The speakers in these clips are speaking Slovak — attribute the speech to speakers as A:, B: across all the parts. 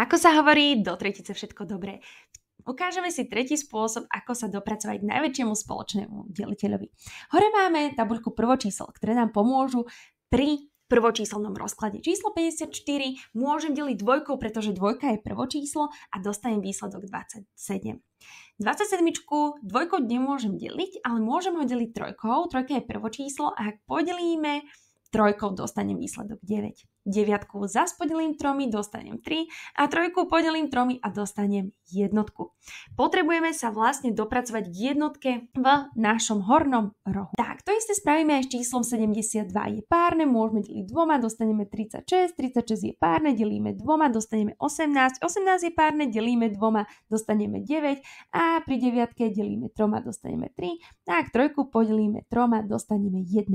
A: Ako sa hovorí, do tretice všetko dobré. Ukážeme si tretí spôsob, ako sa dopracovať k najväčšiemu spoločnému deliteľovi. Hore máme tabuľku prvočísel, ktoré nám pomôžu pri prvočíselnom rozklade. Číslo 54 môžem deliť dvojkou, pretože dvojka je prvočíslo a dostanem výsledok 27. 27 dvojkou nemôžem deliť, ale môžem ho deliť trojkou. Trojka je prvočíslo a ak podelíme trojkou, dostanem výsledok 9. 9 zas podelím 3, dostanem 3 a trojku podelím 3 a dostanem jednotku. Potrebujeme sa vlastne dopracovať k jednotke v našom hornom rohu. Tak, to isté spravíme aj s číslom 72. Je párne, môžeme deliť 2, dostaneme 36, 36 je párne, delíme 2, dostaneme 18, 18 je párne, delíme 2, dostaneme 9 a pri 9 delíme 3, dostaneme 3 a ak trojku podelíme 3, dostaneme 1.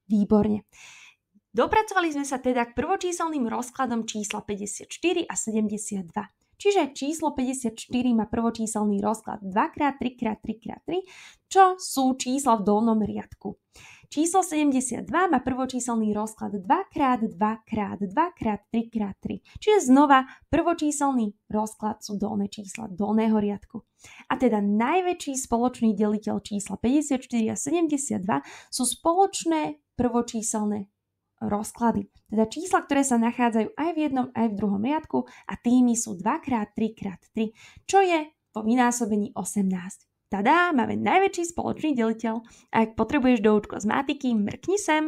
A: Výborne. Dopracovali sme sa teda k prvočíselným rozkladom čísla 54 a 72. Čiže číslo 54 má prvočíselný rozklad 2x3x3x3, čo sú čísla v dolnom riadku. Číslo 72 má prvočíselný rozklad 2x2x2x3x3. Čiže znova prvočíselný rozklad sú dolné čísla dolného riadku. A teda najväčší spoločný deliteľ čísla 54 a 72 sú spoločné prvočíselné rozklady. Teda čísla, ktoré sa nachádzajú aj v jednom, aj v druhom riadku a tými sú 2x3x3, čo je po vynásobení 18. Tadá, máme najväčší spoločný deliteľ a ak potrebuješ doučko z matiky, mrkni sem.